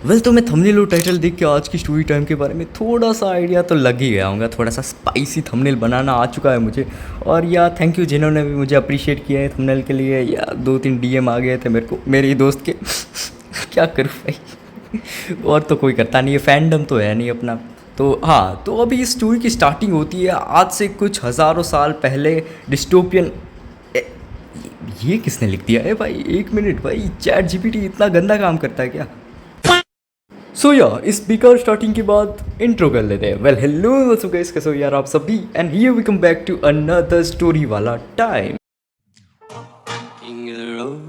Well तो मैं thumbnail और टाइटल देख के आज की स्टोरी टाइम के बारे में थोड़ा सा आइडिया तो लग ही गया होगा। थोड़ा सा स्पाइसी थंबनेल बनाना आ चुका है मुझे। और या थैंक यू जिन्होंने भी मुझे अप्रिशिएट किया है थंबनेल के लिए। या 2-3 डीएम आ गए थे मेरे को, मेरे ही दोस्त के। क्या करूँ भाई। और तो कोई करता नहीं है, फैंडम तो है नहीं अपना। तो हाँ, तो अभी इस स्टोरी की स्टार्टिंग होती है आज से कुछ हज़ारों साल पहले। डिस्टोपियन। ये किसने लिख दिया है भाई? एक मिनट भाई, चैट जीपीटी इतना गंदा काम करता है क्या? सो या इस बेकार स्टार्टिंग के बाद इंट्रो कर लेते हैं। वेल हेलो गाइस, कैसे हो यार आप सभी? And here we come back to another story वाला time. King of the road,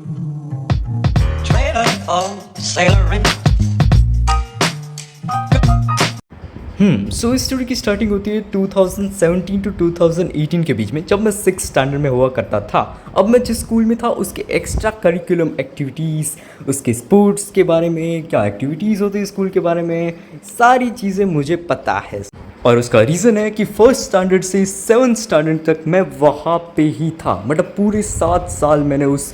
trailer for sailoring. So इस स्टोरी की स्टार्टिंग होती है 2017 टू 2018 के बीच में, जब मैं 6th स्टैंडर्ड में हुआ करता था। अब मैं जिस स्कूल में था उसके एक्स्ट्रा करिकुलम एक्टिविटीज़, उसके स्पोर्ट्स के बारे में, क्या एक्टिविटीज़ होती है स्कूल के बारे में, सारी चीज़ें मुझे पता है। और उसका रीज़न है कि 1st स्टैंडर्ड से 7th स्टैंडर्ड तक मैं वहाँ पे ही था। मतलब पूरे 7 साल मैंने उस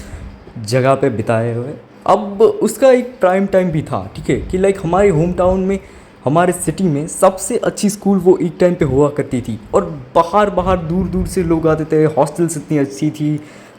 जगह पे बिताए हुए। अब उसका एक प्राइम टाइम भी था, ठीक है, कि लाइक हमारे होम टाउन में, हमारे सिटी में सबसे अच्छी स्कूल वो एक टाइम पे हुआ करती थी। और बाहर बाहर दूर दूर से लोग आते थे, हॉस्टल्स इतनी अच्छी थी,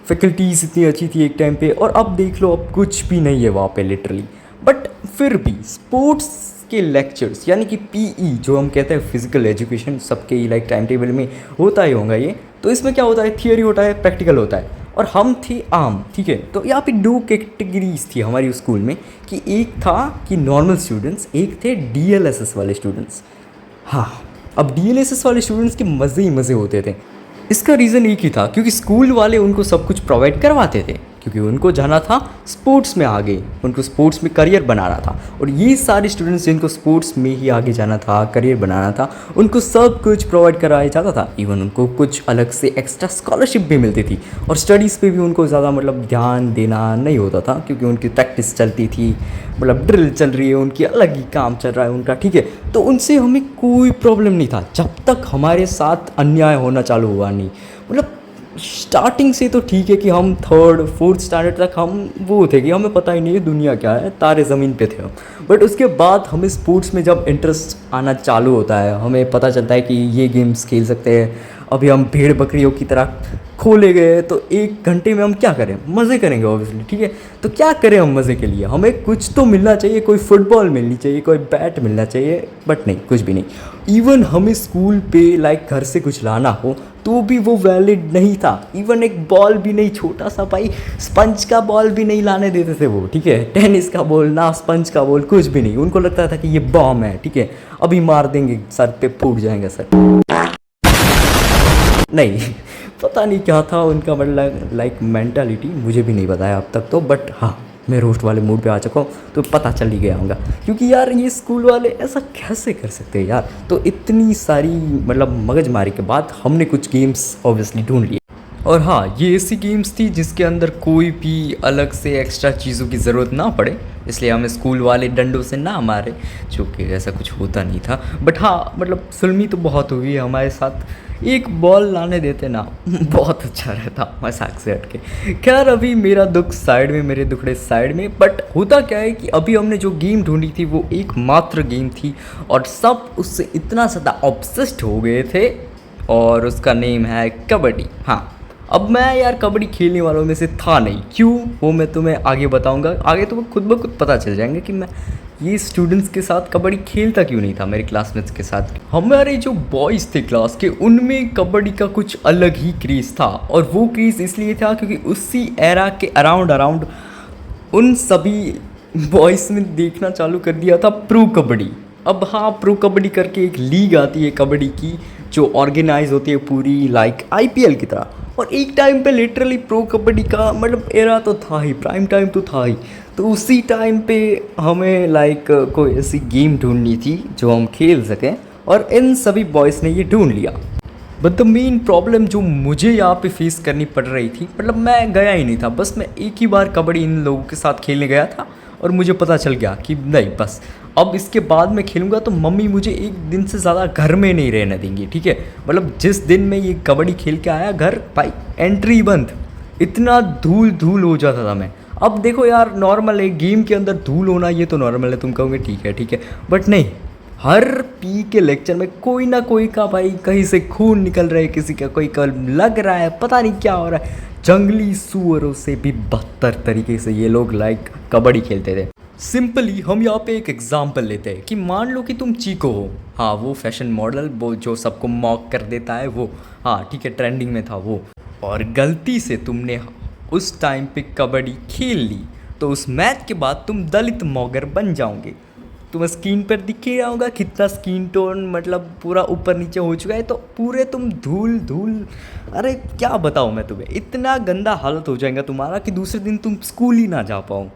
फैकल्टीज़ इतनी अच्छी थी एक टाइम पे। और अब देख लो, अब कुछ भी नहीं है वहाँ पे लिटरली। बट फिर भी स्पोर्ट्स के लेक्चर्स, यानी कि पीई जो हम कहते हैं फिजिकल एजुकेशन, सबके लाइक टाइम टेबल में होता ही होगा ये। तो इसमें क्या होता है, थियोरी होता है, प्रैक्टिकल होता है। और हम थे आम, ठीक है। तो यहाँ पे 2 कैटेगरीज थी हमारी स्कूल में, कि एक था कि नॉर्मल स्टूडेंट्स, एक थे डीएलएसएस वाले स्टूडेंट्स। हाँ, अब डीएलएसएस वाले स्टूडेंट्स के मज़े ही मज़े होते थे। इसका रीज़न एक ही था, क्योंकि स्कूल वाले उनको सब कुछ प्रोवाइड करवाते थे, क्योंकि उनको जाना था स्पोर्ट्स में आगे, उनको स्पोर्ट्स में करियर बनाना था। और ये सारे स्टूडेंट्स जिनको स्पोर्ट्स में ही आगे जाना था, करियर बनाना था, उनको सब कुछ प्रोवाइड कराया जाता था। इवन उनको कुछ अलग से एक्स्ट्रा स्कॉलरशिप भी मिलती थी। और स्टडीज़ पे भी उनको ज़्यादा मतलब ध्यान देना नहीं होता था, क्योंकि उनकी प्रैक्टिस चलती थी, मतलब ड्रिल चल रही है उनकी, अलग ही काम चल रहा है उनका, ठीक है। तो उनसे हमें कोई प्रॉब्लम नहीं था, जब तक हमारे साथ अन्याय होना चालू हुआ नहीं। मतलब स्टार्टिंग से तो ठीक है कि हम 3rd 4th स्टैंडर्ड तक हम वो थे कि हमें पता ही नहीं है दुनिया क्या है, तारे ज़मीन पे थे हम। बट उसके बाद हमें स्पोर्ट्स में जब इंटरेस्ट आना चालू होता है, हमें पता चलता है कि ये गेम्स खेल सकते हैं। अभी हम भेड़ बकरियों की तरह खोले गए, तो 1 घंटे में हम क्या करें? मज़े करेंगे ऑब्वियसली, ठीक है। तो क्या करें हम मज़े के लिए? हमें कुछ तो मिलना चाहिए, कोई फुटबॉल मिलनी चाहिए, कोई बैट मिलना चाहिए, बट नहीं, कुछ भी नहीं। इवन हमें स्कूल पे लाइक घर से कुछ लाना हो तो भी वो वैलिड नहीं था। इवन एक बॉल भी नहीं, छोटा सा भाई स्पंज का बॉल भी नहीं लाने देते थे वो, ठीक है। टेनिस का बॉल ना, स्पंज का बॉल, कुछ भी नहीं। उनको लगता था कि ये बॉम है, ठीक है, अभी मार देंगे, सर पे फूट जाएंगे सर। नहीं, पता नहीं क्या था उनका मतलब लाइक मेंटालिटी, मुझे भी नहीं बताया अब तक तो। बट हाँ, मैं रोस्ट वाले मूड पे आ चुका हूँ, तो पता चल ही गया होगा। क्योंकि यार ये स्कूल वाले ऐसा कैसे कर सकते हैं यार? तो इतनी सारी मतलब मगजमारी के बाद हमने कुछ गेम्स ऑब्वियसली ढूंढ लिए। और हाँ, ये ऐसी गेम्स थी जिसके अंदर कोई भी अलग से एक्स्ट्रा चीज़ों की ज़रूरत ना पड़े, इसलिए हमें स्कूल वाले डंडों से ना मारे, जो कि ऐसा कुछ होता नहीं था। बट हाँ, मतलब फिल्मी तो बहुत हुई है हमारे साथ। एक बॉल लाने देते ना, बहुत अच्छा रहता, मजाक से हटके। खैर, अभी मेरा दुख साइड में, मेरे दुखड़े साइड में। बट होता क्या है कि अभी हमने जो गेम ढूंढी थी वो एकमात्र गेम थी, और सब उससे इतना ज़्यादा ऑब्सेस्ड हो गए थे, और उसका नेम है कबड्डी। हाँ, अब मैं यार कबड्डी खेलने वालों में से था नहीं। क्यों, वो मैं तुम्हें आगे बताऊंगा। आगे तो खुद ब खुद पता चल जाएंगे कि मैं ये स्टूडेंट्स के साथ कबड्डी खेलता क्यों नहीं था, मेरे क्लासमेट्स के साथ। हमारे जो बॉयज़ थे क्लास के, उनमें कबड्डी का कुछ अलग ही क्रेज़ था। और वो क्रेज़ इसलिए था क्योंकि उसी एरा के अराउंड उन सभी बॉयज़ ने देखना चालू कर दिया था प्रो कबड्डी। अब हाँ, प्रो कबड्डी करके एक लीग आती है कबड्डी की, जो ऑर्गेनाइज होती है पूरी लाइक आईपीएल की तरह। और एक टाइम पे लिटरली प्रो कबड्डी का मतलब एरा तो था ही, प्राइम टाइम तो था ही। तो उसी टाइम पे हमें लाइक कोई ऐसी गेम ढूंढनी थी जो हम खेल सकें, और इन सभी बॉयज़ ने ये ढूंढ लिया। बट द मेन प्रॉब्लम जो मुझे यहाँ पे फेस करनी पड़ रही थी, मतलब मैं गया ही नहीं था, बस मैं एक ही बार कबड्डी इन लोगों के साथ खेलने गया था, और मुझे पता चल गया कि नहीं, बस अब इसके बाद मैं खेलूँगा तो मम्मी मुझे एक दिन से ज़्यादा घर में नहीं रहने देंगी, ठीक है। मतलब जिस दिन मैं ये कबड्डी खेल के आया घर, भाई एंट्री बंद, इतना धूल धूल हो जाता था मैं। अब देखो यार, नॉर्मल है गेम के अंदर धूल होना, ये तो नॉर्मल है, तुम कहोगे ठीक है, बट नहीं, हर पी के लेक्चर में कोई ना कोई का भाई कहीं से खून निकल रहा है, किसी का कोई का लग रहा है, पता नहीं क्या हो रहा है। जंगली सुअरों से भी बदतर तरीके से ये लोग कबड्डी खेलते थे। सिंपली हम यहाँ पे एक एग्जाम्पल लेते हैं कि मान लो कि तुम चीको हो, हाँ वो फैशन मॉडल, वो जो सबको मॉक कर देता है वो, हाँ ठीक है, ट्रेंडिंग में था वो, और गलती से तुमने उस टाइम पे कबड्डी खेल ली, तो उस मैच के बाद तुम दलित मॉगर बन जाओगे। तुम्हें स्क्रीन पर दिख ही रहा होगा कितना स्किन टोन मतलब पूरा ऊपर नीचे हो चुका है, तो पूरे तुम धूल, अरे क्या बताऊँ मैं तुम्हें, इतना गंदा हालत हो जाएगा तुम्हारा कि दूसरे दिन तुम स्कूल ही ना जा पाओ।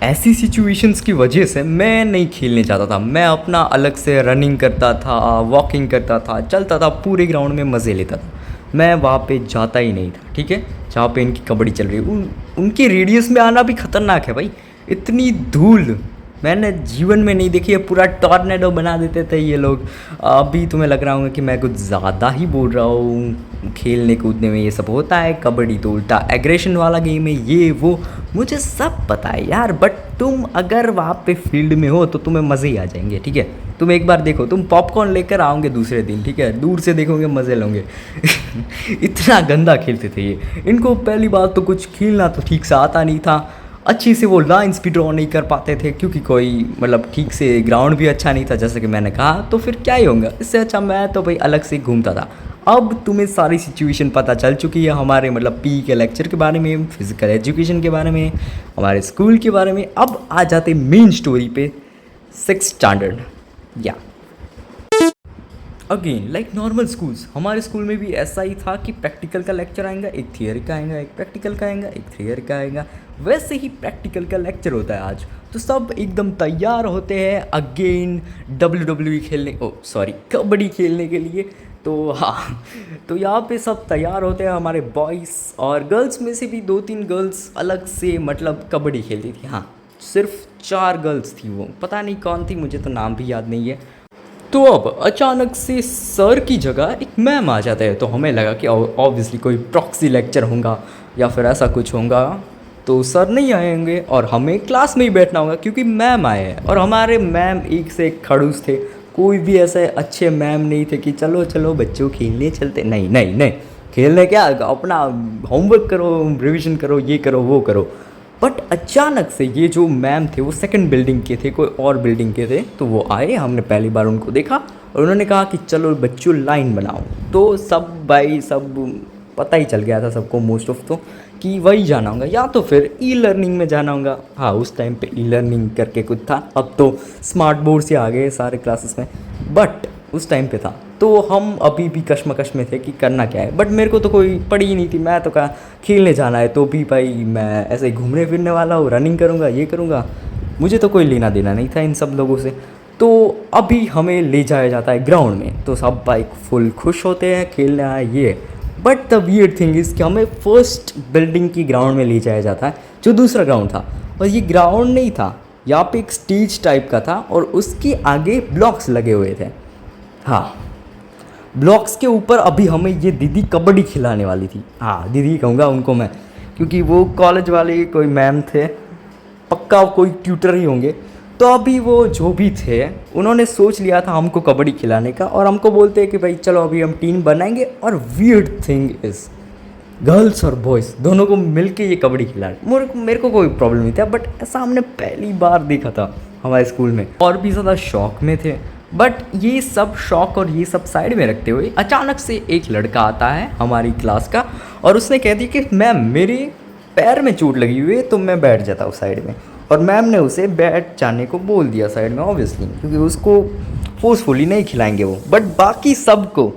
ऐसी सिचुएशंस की वजह से मैं नहीं खेलने जाता था, मैं अपना अलग से रनिंग करता था, वॉकिंग करता था, चलता था, पूरे ग्राउंड में मज़े लेता था। मैं वहाँ पे जाता ही नहीं था, ठीक है, जहाँ पे इनकी कबड्डी चल रही है। उनकी रेडियस में आना भी खतरनाक है भाई, इतनी धूल मैंने जीवन में नहीं देखी है, पूरा टॉर्नेडो बना देते थे ये लोग। अभी तुम्हें लग रहा होगा कि मैं कुछ ज़्यादा ही बोल रहा हूँ, खेलने कूदने में ये सब होता है, कबड्डी तो उल्टा एग्रेशन वाला गेम है, ये वो मुझे सब पता है यार, बट तुम अगर वहाँ पे फील्ड में हो तो तुम्हें मज़े ही आ जाएंगे, ठीक है। तुम एक बार देखो, तुम पॉपकॉर्न लेकर आओगे दूसरे दिन, ठीक है, दूर से देखोगे मज़े लोगे। इतना गंदा खेलते थे ये। इनको पहली बात तो कुछ खेलना तो ठीक से आता नहीं था, अच्छी से वो लाइन्स भी ड्रॉ नहीं कर पाते थे, क्योंकि कोई मतलब ठीक से ग्राउंड भी अच्छा नहीं था, जैसे कि मैंने कहा, तो फिर क्या ही होगा। इससे अच्छा मैं तो भाई अलग से घूमता था। अब तुम्हें सारी सिचुएशन पता चल चुकी है हमारे मतलब पी के लेक्चर के बारे में, फिजिकल एजुकेशन के बारे में, हमारे स्कूल के बारे में। अब आ जाते मेन स्टोरी पे, 6th स्टैंडर्ड। या अगेन लाइक नॉर्मल स्कूल्स, हमारे स्कूल में भी ऐसा ही था कि प्रैक्टिकल का लेक्चर आएगा, एक थियरी का आएगा, एक प्रैक्टिकल का आएगा, एक थियरी का आएगा। वैसे ही प्रैक्टिकल का लेक्चर होता है आज, तो सब एकदम तैयार होते हैं अगेन WWE खेलने, ओ सॉरी कबड्डी खेलने के लिए। तो हाँ, तो यहाँ पे सब तैयार होते हैं, हमारे बॉयज़ और गर्ल्स में से भी 2-3 गर्ल्स अलग से मतलब कबड्डी खेलती थी। हाँ, सिर्फ 4 गर्ल्स थी, वो पता नहीं कौन थी, मुझे तो नाम भी याद नहीं है। तो अब अचानक से सर की जगह एक मैम आ जाता है, तो हमें लगा कि ऑब्वियसली कोई प्रॉक्सी लेक्चर होगा या फिर ऐसा कुछ होगा, तो सर नहीं आएंगे और हमें क्लास में ही बैठना होगा क्योंकि मैम आए हैं। और हमारे मैम एक से एक खड़ूस थे, कोई भी ऐसे अच्छे मैम नहीं थे कि चलो चलो बच्चों खेलने चलते, नहीं नहीं नहीं, खेलने क्या, अपना होमवर्क करो, रिविज़न करो, ये करो वो करो। बट अचानक से ये जो मैम थे वो सेकंड बिल्डिंग के थे, कोई और बिल्डिंग के थे, तो वो आए, हमने पहली बार उनको देखा और उन्होंने कहा कि चलो बच्चों लाइन बनाओ। तो सब भाई सब पता ही चल गया था सबको मोस्ट ऑफ तो कि वही जाना होगा या तो फिर ई लर्निंग में जाना होगा। हाँ, उस टाइम पे ई लर्निंग करके कुछ था, अब तो स्मार्ट बोर्ड से आ गए सारे क्लासेस में, बट उस टाइम पे था। तो हम अभी भी कश्मकश में थे कि करना क्या है, बट मेरे को तो कोई पड़ी ही नहीं थी। मैं तो कहा खेलने जाना है, तो भी भाई मैं ऐसे ही घूमने फिरने वाला हूँ, रनिंग करूँगा, ये करूँगा, मुझे तो कोई लेना देना नहीं था इन सब लोगों से। तो अभी हमें ले जाया जाता है ग्राउंड में, तो सब भाई फुल खुश होते हैं, खेलने आए ये। But the weird thing is कि हमें फर्स्ट बिल्डिंग की ग्राउंड में ले जाया जाता है, जो दूसरा ग्राउंड था। और ये ग्राउंड नहीं था, यहाँ पे एक स्टेज टाइप का था और उसके आगे ब्लॉक्स लगे हुए थे। हाँ, ब्लॉक्स के ऊपर अभी हमें ये दीदी कबड्डी खिलाने वाली थी। हाँ, दीदी कहूँगा उनको मैं, क्योंकि वो कॉलेज वाले कोई मैम थे, पक्का कोई ट्यूटर ही होंगे। तो अभी वो जो भी थे उन्होंने सोच लिया था हमको कबड्डी खिलाने का, और हमको बोलते हैं कि भाई चलो अभी हम टीम बनाएंगे। और वियर्ड थिंग इज़ गर्ल्स और बॉयज़ दोनों को मिलके ये कबड्डी खिलाने, मेरे को कोई प्रॉब्लम नहीं था, बट ऐसा हमने पहली बार देखा था हमारे स्कूल में, और भी ज़्यादा शौक में थे। बट ये सब शौक और ये सब साइड में रखते हुए अचानक से एक लड़का आता है हमारी क्लास का, और उसने कह दिया कि मैम मेरे पैर में चोट लगी हुई है, तो मैं बैठ जाता हूँ साइड में। और मैम ने उसे बैठ जाने को बोल दिया साइड में, ऑब्वियसली क्योंकि उसको फोर्सफुली नहीं खिलाएंगे वो। बट बाकी सबको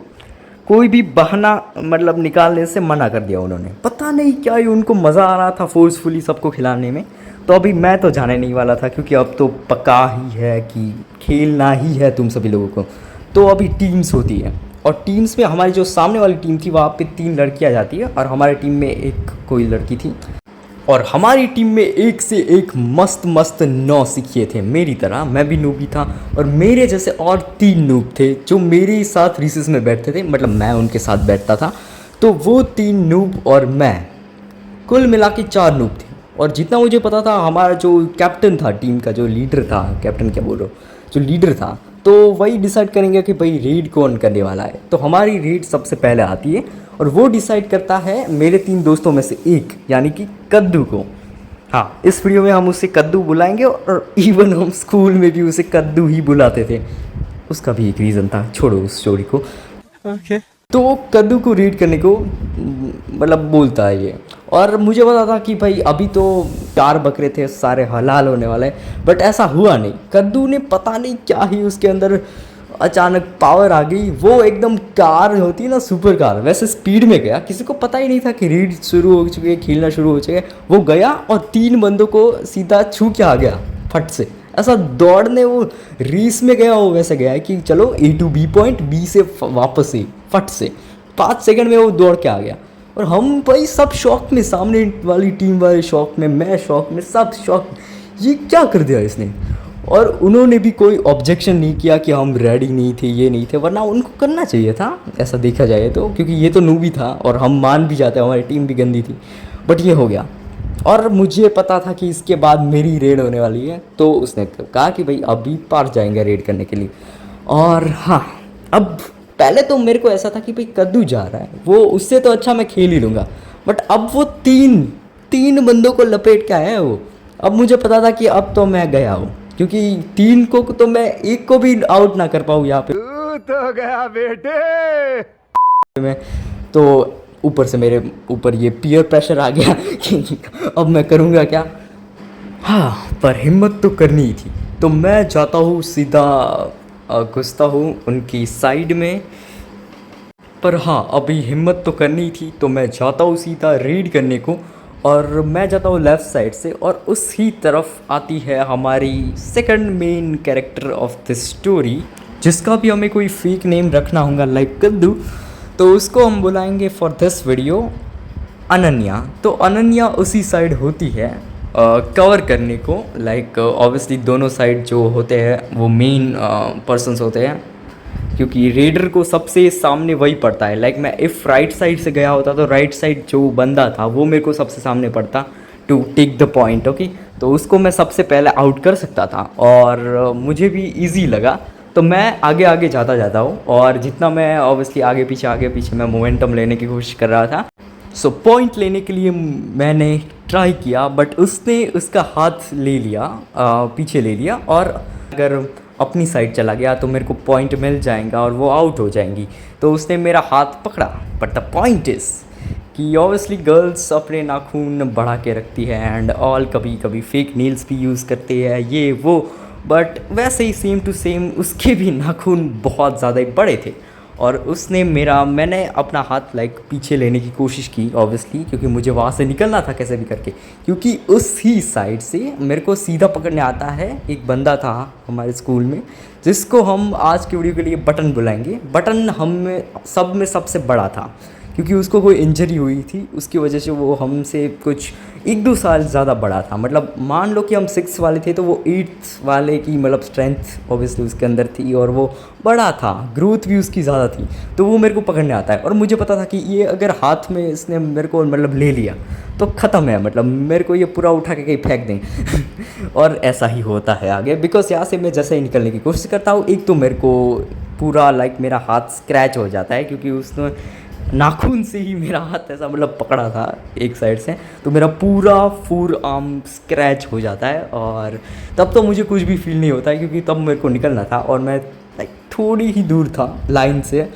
कोई भी बहाना मतलब निकालने से मना कर दिया उन्होंने, पता नहीं क्या ही उनको मज़ा आ रहा था फोर्सफुली सबको खिलाने में। तो अभी मैं तो जाने नहीं वाला था, क्योंकि अब तो पक्का ही है कि खेलना ही है तुम सभी लोगों को। तो अभी टीम्स होती है, और टीम्स में हमारी जो सामने वाली टीम थी वहाँ पे 3 लड़कियाँ जाती है, और हमारी टीम में एक कोई लड़की थी। और हमारी टीम में एक से एक मस्त मस्त नौसिखिए थे मेरी तरह, मैं भी नूबी था, और मेरे जैसे और 3 नूब थे जो मेरे साथ रिसेस में बैठते थे, मतलब मैं उनके साथ बैठता था। तो वो 3 नूब और मैं, कुल मिला के 4 नूब थे। और जितना मुझे पता था हमारा जो कैप्टन था टीम का, जो लीडर था, कैप्टन क्या बोल रहा हूँ, जो लीडर था, तो वही डिसाइड करेंगे कि भाई रेड कौन करने वाला है। तो हमारी रेड सबसे पहले आती है और वो डिसाइड करता है मेरे 3 दोस्तों में से एक, यानी कि कद्दू को। हाँ, इस वीडियो में हम उसे कद्दू बुलाएंगे और इवन हम स्कूल में भी उसे कद्दू ही बुलाते थे। उसका भी एक रीज़न था, छोड़ो उस स्टोरी को। तो कद्दू को रीड करने को मतलब बोलता है ये, और मुझे पता था कि भाई अभी तो 4 बकरे थे, सारे हलाल होने वाले, बट ऐसा हुआ नहीं। कद्दू ने पता नहीं क्या ही उसके अंदर अचानक पावर आ गई, वो एकदम कार होती है ना, सुपर कार, वैसे स्पीड में गया। किसी को पता ही नहीं था कि रीड शुरू हो चुकी है, खेलना शुरू हो चुका है। वो गया और 3 बंदों को सीधा छू के आ गया फट से। ऐसा दौड़ने वो रेस में गया, वो वैसे गया है कि चलो A to B point, B से वापस ही फट से 5 सेकंड में वो दौड़ के आ गया। और हम भाई सब शौक में, सामने वाली टीम वाले शौक में, मैं शौक में, सब शौक, ये क्या कर दिया इसने। और उन्होंने भी कोई ऑब्जेक्शन नहीं किया कि हम रेडी नहीं थे, ये नहीं थे, वरना उनको करना चाहिए था ऐसा देखा जाए तो, क्योंकि ये तो नूबी था और हम मान भी जाते, हमारी टीम भी गंदी थी, बट ये हो गया। और मुझे पता था कि इसके बाद मेरी रेड होने वाली है, तो उसने कहा कि भाई अभी पार जाएंगे रेड करने के लिए। और हाँ, अब पहले तो मेरे को ऐसा था कि भाई कद्दू जा रहा है, वो उससे तो अच्छा मैं खेल ही लूँगा, बट अब वो तीन बंदों को लपेट के आया है वो। अब मुझे पता था कि अब तो मैं गया हूँ, क्योंकि 3 को तो मैं 1 को भी आउट ना कर पाऊँ यहाँ पे। तो गया बेटे। मैं तो ऊपर से मेरे ऊपर ये पीयर प्रेशर आ गया कि अब मैं करूँगा क्या। हाँ, पर हिम्मत तो करनी ही थी, तो मैं जाता हूँ सीधा घुसता हूँ उनकी साइड में। पर हाँ, अभी हिम्मत तो करनी ही थी, तो मैं जाता हूँ सीधा रीड करने को, और मैं जाता हूँ लेफ़्ट साइड से, और उसी तरफ आती है हमारी second main character of the story, जिसका भी हमें कोई फेक नेम रखना होगा लाइक कद्दू, तो उसको हम बुलाएंगे फॉर दिस वीडियो अनन्या। तो अनन्या उसी साइड होती है कवर करने को, लाइक ऑब्वियसली दोनों साइड जो होते हैं वो मेन पर्सन्स होते हैं, क्योंकि रेडर को सबसे सामने वही पड़ता है। लाइक मैं इफ़ राइट साइड से गया होता तो राइट साइड जो बंदा था वो मेरे को सबसे सामने पड़ता to take the point, okay. तो उसको मैं सबसे पहले आउट कर सकता था, और मुझे भी इजी लगा, तो मैं आगे आगे जाता हूँ, और जितना मैं ऑब्वियसली आगे पीछे मैं मोमेंटम लेने की कोशिश कर रहा था। सो पॉइंट लेने के लिए मैंने ट्राई किया, बट उसने उसका हाथ ले लिया, पीछे ले लिया, और अगर अपनी साइड चला गया तो मेरे को पॉइंट मिल जाएगा और वो आउट हो जाएंगी। तो उसने मेरा हाथ पकड़ा, बट द पॉइंट इज़ कि ऑब्वियसली गर्ल्स अपने नाखून बढ़ा के रखती है एंड ऑल, कभी कभी फेक नील्स भी यूज़ करते हैं, ये वो, बट वैसे ही सेम टू सेम उसके भी नाखून बहुत ज़्यादा ही बड़े थे। और उसने मैंने अपना हाथ लाइक पीछे लेने की कोशिश की ऑब्वियसली, क्योंकि मुझे वहाँ से निकलना था कैसे भी करके, क्योंकि उसी साइड से मेरे को सीधा पकड़ने आता है एक बंदा था हमारे स्कूल में, जिसको हम आज की वीडियो के लिए बटन बुलाएंगे। बटन हम सब में सबसे बड़ा था, क्योंकि उसको कोई इंजरी हुई थी, उसकी वजह से वो हमसे कुछ 1-2 साल ज़्यादा बड़ा था। मतलब मान लो कि हम 6 वाले थे तो वो 8 वाले की मतलब स्ट्रेंथ ऑब्वियसली उसके अंदर थी, और वो बड़ा था, ग्रोथ भी उसकी ज़्यादा थी, तो वो मेरे को पकड़ने आता है। और मुझे पता था कि ये अगर हाथ में इसने मेरे को मतलब ले लिया तो ख़त्म है, मतलब मेरे को ये पूरा उठा के कहीं फेंक दें और ऐसा ही होता है आगे, बिकॉज यहाँ से मैं जैसे ही निकलने की कोशिश करता हूँ, एक तो मेरे को पूरा लाइक मेरा हाथ स्क्रैच हो जाता है, क्योंकि उसने नाखून से ही मेरा हाथ ऐसा मतलब पकड़ा था एक साइड से, तो मेरा पूरा फुल आर्म स्क्रैच हो जाता है। और तब तो मुझे कुछ भी फील नहीं होता है, क्योंकि तब मेरे को निकलना था और मैं लाइक थोड़ी ही दूर था लाइन से,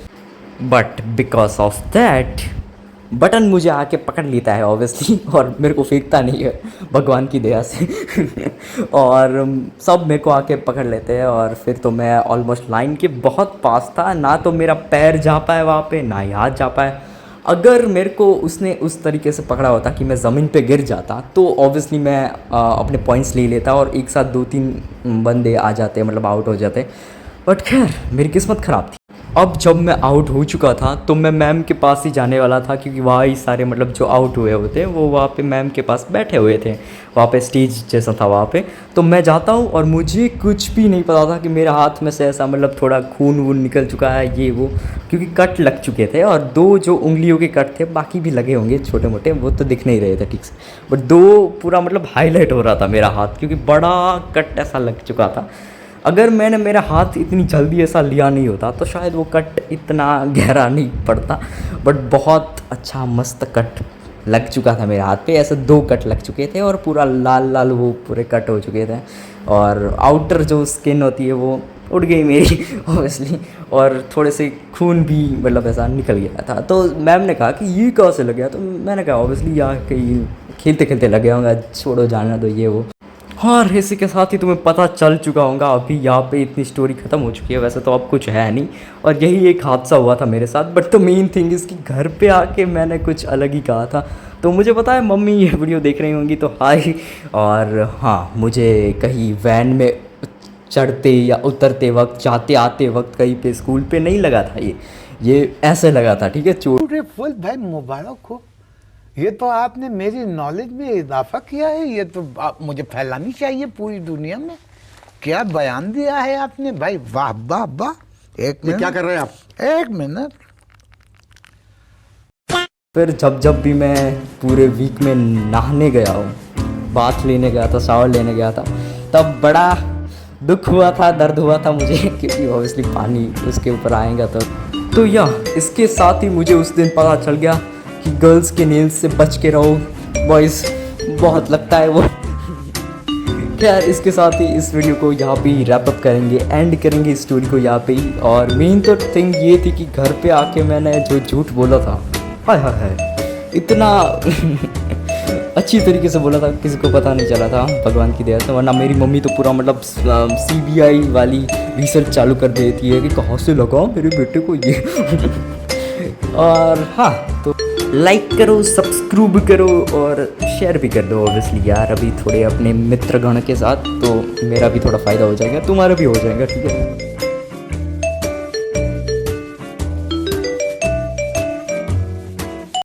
but because of that button मुझे आके पकड़ लेता है ऑब्वियसली, और मेरे को फेंकता नहीं है भगवान की दया से और सब मेरे को आके पकड़ लेते हैं, और फिर तो मैं ऑलमोस्ट लाइन के बहुत पास था, ना तो मेरा पैर जा पाए वहाँ पे, ना ही हाथ जा पाए। अगर मेरे को उसने उस तरीके से पकड़ा होता कि मैं ज़मीन पे गिर जाता, तो ऑब्वियसली मैं अपने पॉइंट्स ले लेता और एक साथ 2-3 बंदे आ जाते, मतलब आउट हो जाते, बट खैर मेरी किस्मत ख़राब थी। अब जब मैं आउट हो चुका था तो मैं मैम के पास ही जाने वाला था, क्योंकि वहाँ ही सारे मतलब जो आउट हुए होते हैं वो वहाँ पे मैम के पास बैठे हुए थे, वहाँ पे स्टेज जैसा था वहाँ पे। तो मैं जाता हूँ और मुझे कुछ भी नहीं पता था कि मेरे हाथ में से ऐसा मतलब थोड़ा खून वून निकल चुका है ये वो, क्योंकि कट लग चुके थे और 2 जो उंगलियों के कट थे, बाकी भी लगे होंगे छोटे मोटे, वो तो दिख नहीं रहे थे ठीक से, बट 2 पूरा मतलब हाईलाइट हो रहा था मेरा हाथ, क्योंकि बड़ा कट ऐसा लग चुका था। अगर मैंने मेरा हाथ इतनी जल्दी ऐसा लिया नहीं होता तो शायद वो कट इतना गहरा नहीं पड़ता, बट बहुत अच्छा मस्त कट लग चुका था मेरे हाथ पे। ऐसे 2 कट लग चुके थे और पूरा लाल लाल वो पूरे कट हो चुके थे, और आउटर जो स्किन होती है वो उड़ गई मेरी ऑब्वियसली, और थोड़े से खून भी मतलब ऐसा निकल गया था। तो मैम ने कहा कि ये कहाँ से लग गया, तो मैंने कहा ऑब्वियसली यहाँ कहीं खेलते खेलते लग गया होगा, छोड़ो जाना दो ये वो। और इसी के साथ ही तुम्हें पता चल चुका होगा, अभी यहाँ पे इतनी स्टोरी ख़त्म हो चुकी है, वैसे तो अब कुछ है नहीं, और यही एक हादसा हुआ था मेरे साथ। बट द मेन थिंग इसकी घर पे आके मैंने कुछ अलग ही कहा था। तो मुझे पता है मम्मी ये वीडियो देख रही होंगी, तो हाय। और हाँ, मुझे कहीं वैन में चढ़ते या उतरते वक्त, जाते आते वक्त कहीं पे स्कूल पे नहीं लगा था, ये ऐसे लगा था, ठीक है, चोट। ब्यूटीफुल भाई, मुबारक हो। ये तो आपने मेरी नॉलेज में इजाफा किया है, ये तो मुझे फैलानी चाहिए पूरी दुनिया में। क्या बयान दिया है आपने भाई, वाह वाह वाह। एक मिनट, क्या कर रहे हैं आप? एक मिनट। फिर जब भी मैं पूरे वीक में नहाने गया हूँ, बाथ लेने गया था, शावर लेने गया था, तब बड़ा दुख हुआ था, दर्द हुआ था मुझे, क्योंकि ऑब्वियसली पानी उसके ऊपर आएगा। तो या इसके साथ ही मुझे उस दिन पता चल गया कि गर्ल्स के नेल्स से बच के रहो, बॉयज़ बहुत लगता है वो। खैर, इसके साथ ही इस वीडियो को यहाँ पे ही रैप अप करेंगे, एंड करेंगे इस स्टोरी को यहाँ पे ही। और मेन तो थिंग ये थी कि घर पे आके मैंने जो झूठ बोला था, हाय हाय हाय, इतना अच्छी तरीके से बोला था, किसी को पता नहीं चला था, भगवान की दया से। वरना मेरी मम्मी तो पूरा मतलब CBI वाली रिसर्च चालू कर देती है कि कहाँ से लगा मेरे बेटे को ये। और हाँ, तो लाइक करो, सब्सक्राइब करो और शेयर भी कर दो ऑब्वियसली यार, अभी थोड़े अपने मित्रगण के साथ, तो मेरा भी थोड़ा फ़ायदा हो जाएगा, तुम्हारा भी हो जाएगा, ठीक है।